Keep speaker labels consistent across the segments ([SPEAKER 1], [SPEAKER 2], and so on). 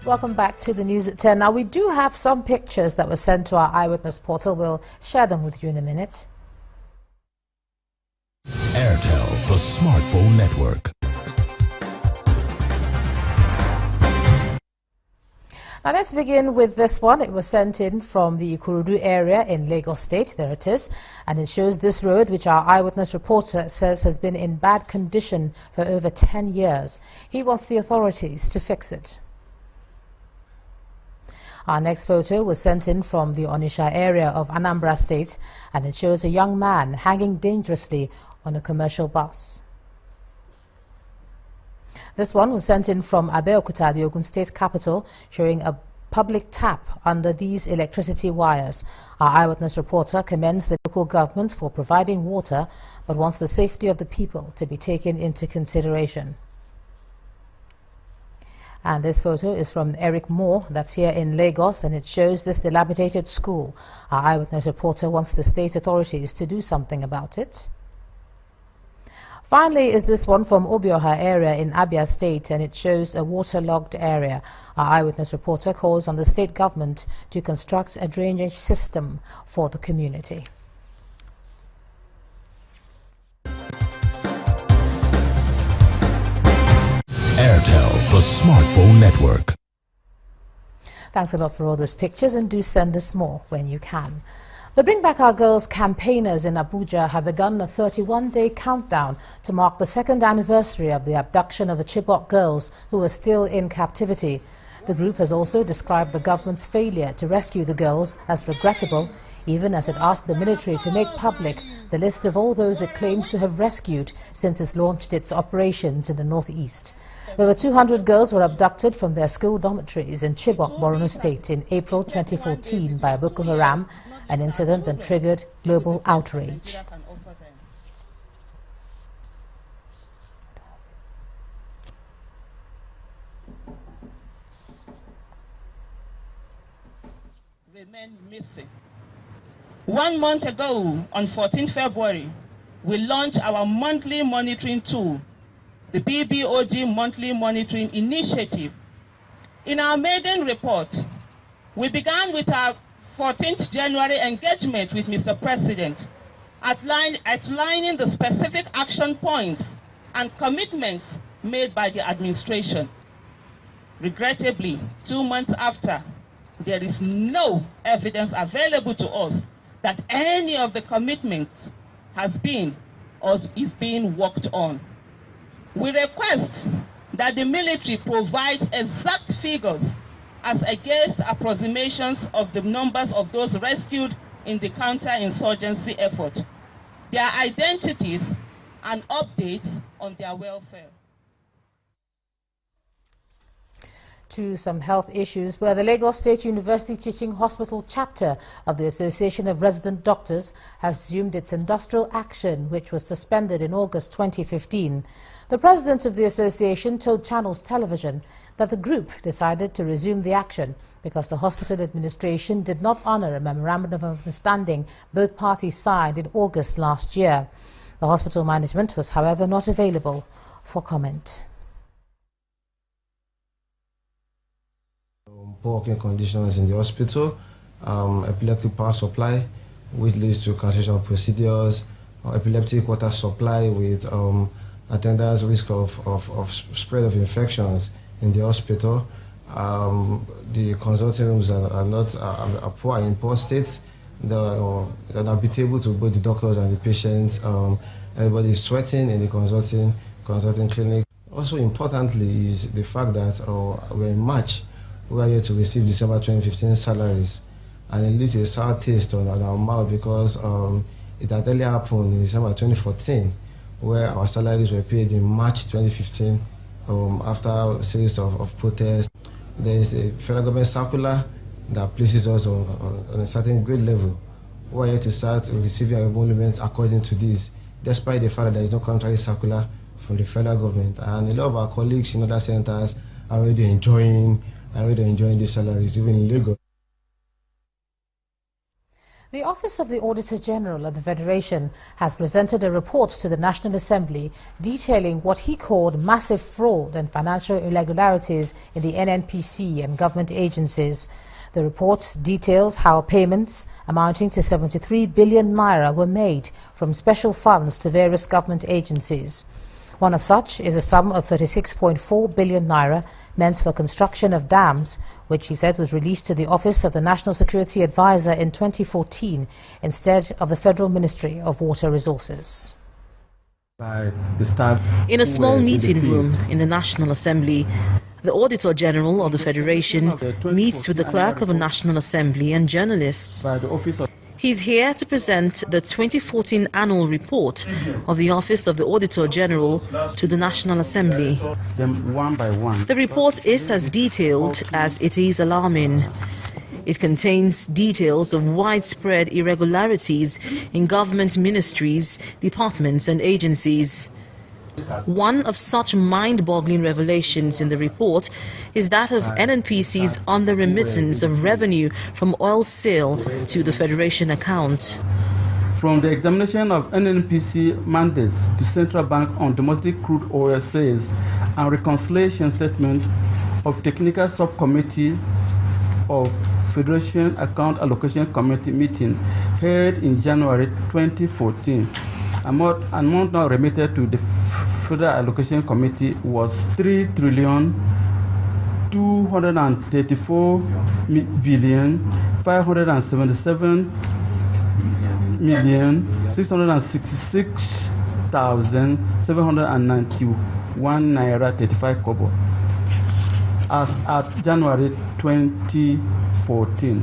[SPEAKER 1] Welcome back to the News at 10. Now, we do have some pictures that were sent to our Eyewitness portal. We'll share them with you in a minute.
[SPEAKER 2] Airtel, the smartphone network.
[SPEAKER 1] Now, let's begin with this one. It was sent in from the Ikorodu area in Lagos State. There it is. And it shows this road, which our Eyewitness reporter says has been in bad condition for over 10 years. He wants the authorities to fix it. Our next photo was sent in from the Onitsha area of Anambra State, and it shows a young man hanging dangerously on a commercial bus. This one was sent in from Abeokuta, the Ogun State capital, showing a public tap under these electricity wires. Our Eyewitness reporter commends the local government for providing water, but wants the safety of the people to be taken into consideration. And this photo is from Eric Moore, that's here in Lagos, and it shows this dilapidated school. Our Eyewitness reporter wants the state authorities to do something about it. Finally is this one from Obioha area in Abia State, and it shows a waterlogged area. Our Eyewitness reporter calls on the state government to construct a drainage system for the community.
[SPEAKER 2] Airtel, the smartphone network.
[SPEAKER 1] Thanks a lot for all those pictures, and do send us more when you can. The Bring Back Our Girls campaigners in Abuja have begun a 31-day countdown to mark the second anniversary of the abduction of the Chibok girls who were still in captivity. The group has also described the government's failure to rescue the girls as regrettable, even as it asked the military to make public the list of all those it claims to have rescued since it launched its operations in the northeast. Over 200 girls were abducted from their school dormitories in Chibok, Borno State in April 2014 by Boko Haram, an incident that triggered global outrage.
[SPEAKER 3] Remain missing. 1 month ago, on 14 February, we launched our monthly monitoring tool, the BBOG Monthly Monitoring Initiative. In our maiden report, we began with our 14th January engagement with Mr. President, outlining the specific action points and commitments made by the administration. Regrettably, 2 months after, there is no evidence available to us that any of the commitments has been or is being worked on. We request that the military provides exact figures as against approximations of the numbers of those rescued in the counter-insurgency effort, their identities and updates on their welfare.
[SPEAKER 1] To some health issues, where the Lagos State University Teaching Hospital chapter of the Association of Resident Doctors has resumed its industrial action, which was suspended in August 2015. The president of the association told Channels Television that the group decided to resume the action because the hospital administration did not honor a memorandum of understanding both parties signed in August last year. The hospital management was, however, not available for comment.
[SPEAKER 4] Poor working conditions in the hospital, epileptic power supply, which leads to cancellation procedures, epileptic water supply with attendance risk of spread of infections in the hospital. The consulting rooms are poor in poor states. They're not able to both the doctors and the patients. Everybody is sweating in the consulting clinic. Also importantly is the fact that we're in March. We are here to receive December 2015 salaries, and it leaves a sour taste on our mouth because it had earlier happened in December 2014, where our salaries were paid in March 2015 after a series of protests. There is a federal government circular that places us on a certain grade level. We are here to start receiving our emoluments according to this, despite the fact that there is no contrary circular from the federal government. And a lot of our colleagues in other centers are already enjoying these salaries, even in Lagos.
[SPEAKER 1] The Office of the Auditor-General of the Federation has presented a report to the National Assembly detailing what he called massive fraud and financial irregularities in the NNPC and government agencies. The report details how payments amounting to 73 billion naira were made from special funds to various government agencies. One of such is a sum of 36.4 billion naira meant for construction of dams, which he said was released to the Office of the National Security Advisor in 2014 instead of the Federal Ministry of Water Resources.
[SPEAKER 5] By the staff
[SPEAKER 6] in a small meeting room in the National Assembly, the Auditor-General of the Federation meets with the Clerk of the National Assembly and journalists. He's here to present the 2014 annual report of the Office of the Auditor-General to the National Assembly.
[SPEAKER 5] Them one by one.
[SPEAKER 6] The report is as detailed as it is alarming. It contains details of widespread irregularities in government ministries, departments and agencies. One of such mind-boggling revelations in the report is that of NNPC's under-remittance of revenue from oil sale to the Federation account.
[SPEAKER 5] From the examination of NNPC mandates to Central Bank on domestic crude oil sales and reconciliation statement of Technical Subcommittee of Federation Account Allocation Committee meeting held in January 2014, amount now remitted to the Federal Allocation Committee was 3,234,577,666,791 naira 35 kobo. As at January 2014,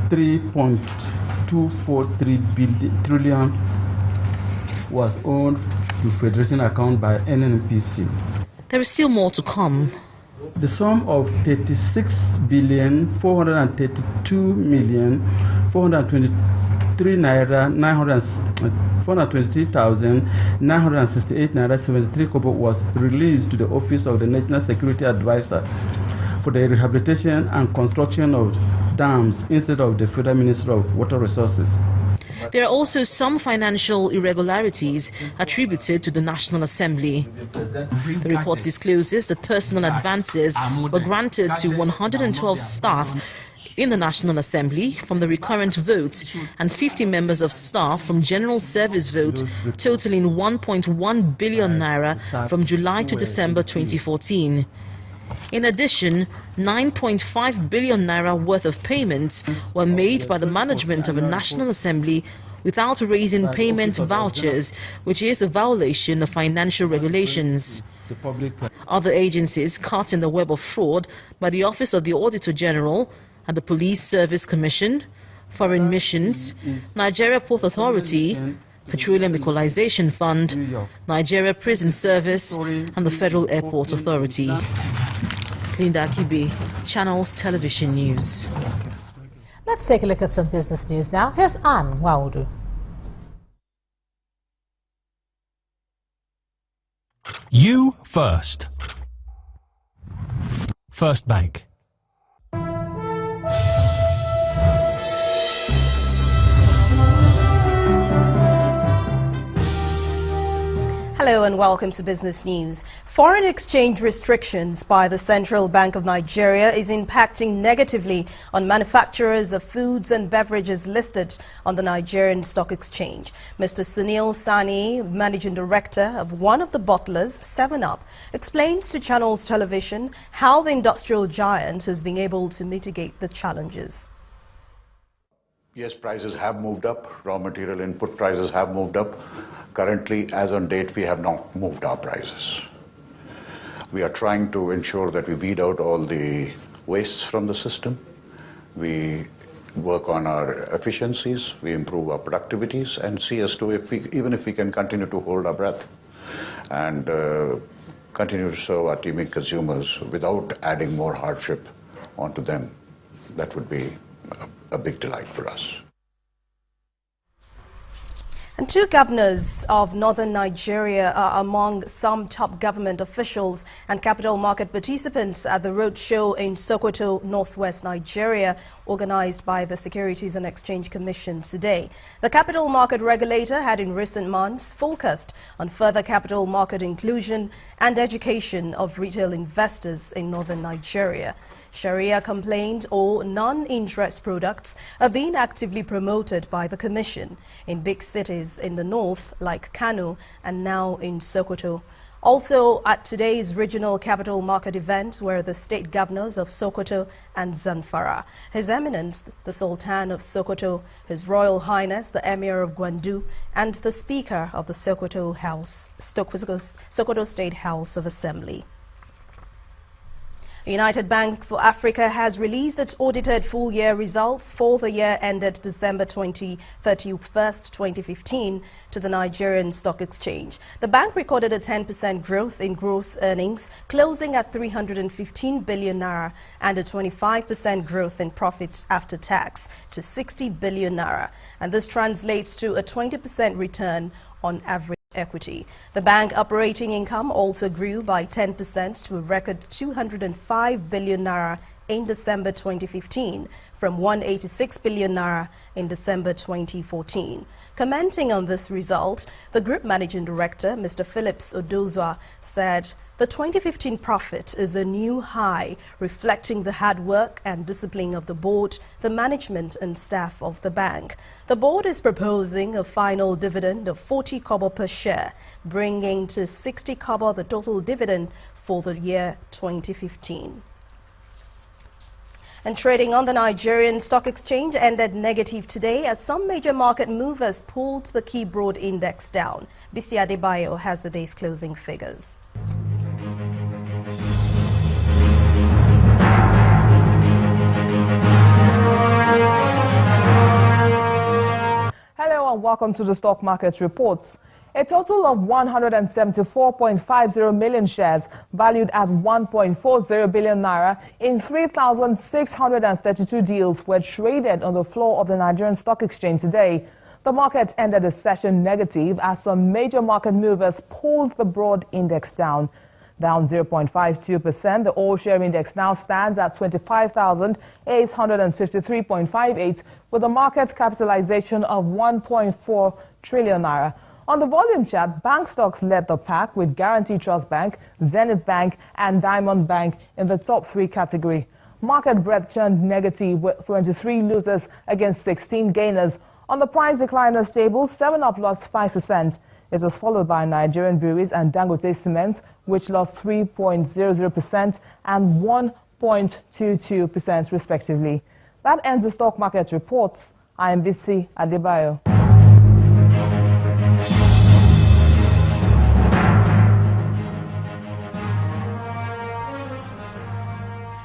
[SPEAKER 5] 3.243 trillion was owed to Federation account by NNPC.
[SPEAKER 6] There is still more to come.
[SPEAKER 5] The sum of 36,432,423,968 naira 73 kobo was released to the Office of the National Security Advisor for the rehabilitation and construction of dams instead of the Federal Ministry of Water Resources.
[SPEAKER 6] There are also some financial irregularities attributed to the National Assembly. The report discloses that personal advances were granted to 112 staff in the National Assembly from the recurrent vote and 50 members of staff from general service vote, totaling 1.1 billion naira from July to December 2014. In addition, 9.5 billion naira worth of payments were made by the management of a National Assembly without raising payment vouchers, which is a violation of financial regulations. Other agencies caught in the web of fraud by the Office of the Auditor-General and the Police Service Commission, Foreign Missions, Nigeria Port Authority, Petroleum Equalization Fund, Nigeria Prison Service and the Federal Airport Authority. Linda Akibe, Channels Television News.
[SPEAKER 1] Let's take a look at some business news now. Here's Anne Waudu.
[SPEAKER 2] You first. First Bank.
[SPEAKER 7] Hello and welcome to Business News. Foreign exchange restrictions by the Central Bank of Nigeria is impacting negatively on manufacturers of foods and beverages listed on the Nigerian Stock Exchange. Mr. Sunil Sani, Managing Director of one of the bottlers, 7-Up, explains to Channels Television how the industrial giant has been able to mitigate the challenges.
[SPEAKER 8] Yes, prices have moved up. Raw material input prices have moved up. Currently, as on date, we have not moved our prices. We are trying to ensure that we weed out all the wastes from the system. We work on our efficiencies, we improve our productivities, and see as to even if we can continue to hold our breath and continue to serve our teeming consumers without adding more hardship onto them. That would be a big delight for us.
[SPEAKER 7] And two governors of northern Nigeria are among some top government officials and capital market participants at the roadshow in Sokoto, northwest Nigeria, organized by the Securities and Exchange Commission today. The capital market regulator had in recent months focused on further capital market inclusion and education of retail investors in northern Nigeria. Sharia complaint or non-interest products are being actively promoted by the Commission in big cities in the north like Kano and now in Sokoto. Also at today's regional capital market event were the state governors of Sokoto and Zamfara, His Eminence the Sultan of Sokoto, His Royal Highness the Emir of Gwandu, and the Speaker of the Sokoto State House of Assembly. United Bank for Africa has released its audited full-year results for the year ended December 31st, 2015 to the Nigerian Stock Exchange. The bank recorded a 10% growth in gross earnings, closing at 315 billion naira, and a 25% growth in profits after tax to 60 billion naira. And this translates to a 20% return on average equity. The bank operating income also grew by 10% to a record 205 billion naira in December 2015 from 186 billion naira in December 2014. Commenting on this result, the Group Managing Director, Mr. Phillips Odozwa, said the 2015 profit is a new high, reflecting the hard work and discipline of the board, the management and staff of the bank. The board is proposing a final dividend of 40 kobo per share, bringing to 60 kobo the total dividend for the year 2015. And trading on the Nigerian Stock Exchange ended negative today as some major market movers pulled the key broad index down. Bisi Adebayo has the day's closing figures.
[SPEAKER 9] Hello and welcome to the Stock Market Reports. A total of 174.50 million shares valued at 1.40 billion naira in 3,632 deals were traded on the floor of the Nigerian Stock Exchange today. The market ended the session negative as some major market movers pulled the broad index down. Down 0.52%, the all-share index now stands at 25,853.58 with a market capitalization of 1.4 trillion naira. On the volume chart, bank stocks led the pack with Guarantee Trust Bank, Zenith Bank and Diamond Bank in the top three category. Market breadth turned negative with 23 losers against 16 gainers. On the price decliners table, 7up lost 5%. It was followed by Nigerian Breweries and Dangote Cement, which lost 3.00% and 1.22% respectively. That ends the stock market reports. I am Bisi Adebayo.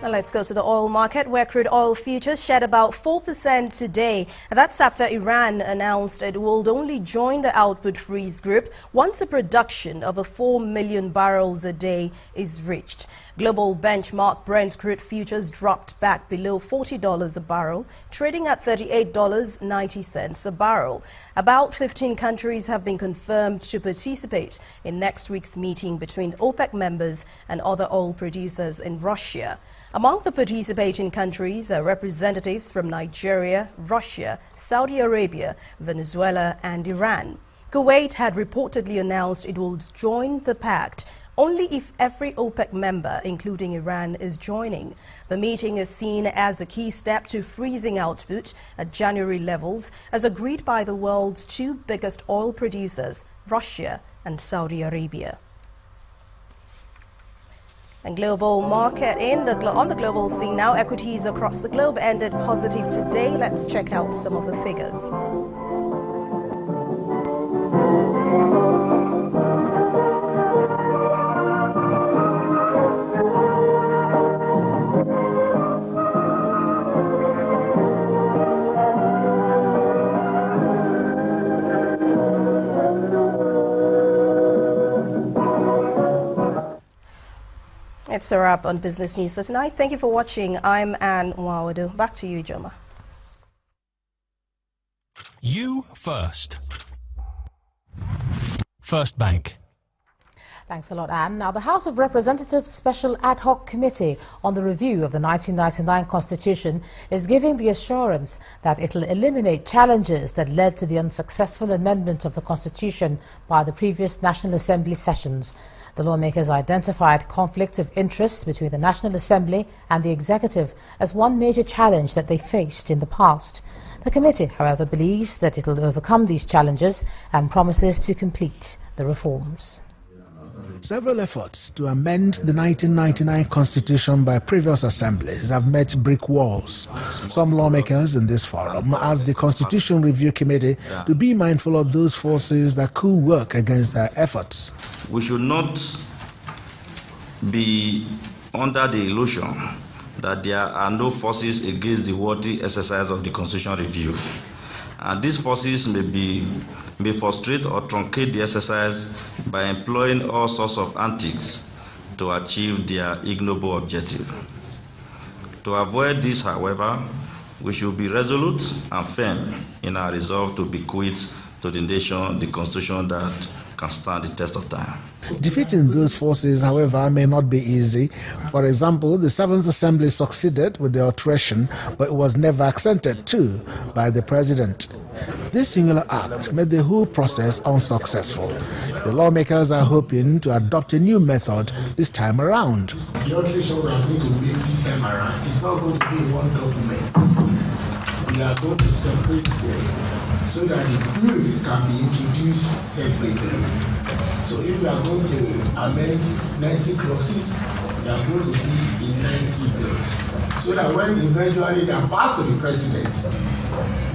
[SPEAKER 7] Now let's go to the oil market, where crude oil futures shed about 4% today. That's after Iran announced it will only join the output freeze group once a production of 4 million barrels a day is reached. Global benchmark Brent crude futures dropped back below $40 a barrel, trading at $38.90 a barrel. About 15 countries have been confirmed to participate in next week's meeting between OPEC members and other oil producers in Russia. Among the participating countries are representatives from Nigeria, Russia, Saudi Arabia, Venezuela and Iran. Kuwait had reportedly announced it will join the pact only if every OPEC member, including Iran, is joining. The meeting is seen as a key step to freezing output at January levels, as agreed by the world's two biggest oil producers, Russia and Saudi Arabia. And global market on the global scene now, equities across the globe ended positive today. Let's check out some of the figures. It's a wrap on Business News for tonight. Thank you for watching. I'm Anne Nwawadu. Back to you, Joma.
[SPEAKER 2] You first. First Bank.
[SPEAKER 1] Thanks a lot, Anne. Now, the House of Representatives Special Ad Hoc Committee on the review of the 1999 Constitution is giving the assurance that it will eliminate challenges that led to the unsuccessful amendment of the Constitution by the previous National Assembly sessions. The lawmakers identified conflict of interest between the National Assembly and the Executive as one major challenge that they faced in the past. The committee, however, believes that it will overcome these challenges and promises to complete the reforms.
[SPEAKER 10] Several efforts to amend the 1999 Constitution by previous assemblies have met brick walls. Some lawmakers in this forum asked the Constitution Review Committee to be mindful of those forces that could work against their efforts.
[SPEAKER 11] We should not be under the illusion that there are no forces against the worthy exercise of the Constitution Review. And these forces may frustrate or truncate the exercise by employing all sorts of antics to achieve their ignoble objective. To avoid this, however, we should be resolute and firm in our resolve to bequeath to the nation the Constitution that can stand the test of time.
[SPEAKER 10] Defeating those forces, however, may not be easy. For example, the 7th Assembly succeeded with the alteration, but it was never accented to by the President. This singular act made the whole process unsuccessful. The lawmakers are hoping to adopt a new method this time around.
[SPEAKER 12] The alteration we are going to make this time around is not going to be one document. We are going to separate them so that the bills can be introduced separately. So if we are going to amend 90 clauses, they are going to be in 90 bills. So that when eventually they are passed to the President,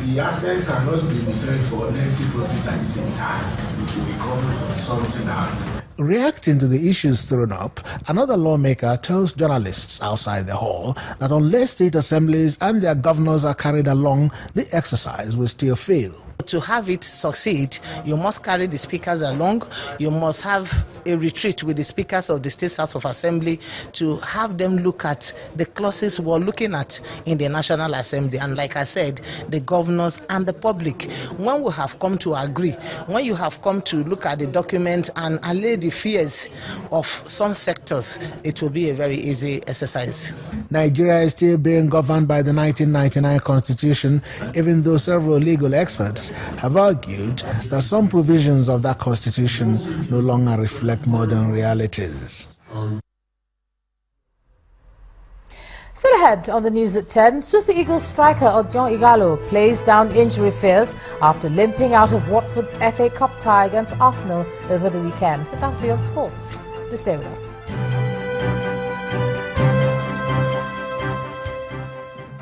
[SPEAKER 12] the assent cannot be returned for 90 clauses at the same time. It will become something else.
[SPEAKER 10] Reacting to the issues thrown up, another lawmaker tells journalists outside the hall that unless state assemblies and their governors are carried along, the exercise will still fail.
[SPEAKER 13] To have it succeed, you must carry the speakers along. You must have a retreat with the speakers of the State House of Assembly to have them look at the clauses we're looking at in the National Assembly. And like I said, the governors and the public. When we have come to agree, when you have come to look at the document and allay the fears of some sectors, it will be a very easy exercise.
[SPEAKER 10] Nigeria is still being governed by the 1999 Constitution, even though several legal experts have argued that some provisions of that Constitution no longer reflect modern realities.
[SPEAKER 1] Still ahead on the news at 10, Super Eagles striker Odion Ighalo plays down injury fears after limping out of Watford's FA Cup tie against Arsenal over the weekend. That'll be on sports. Do stay with us.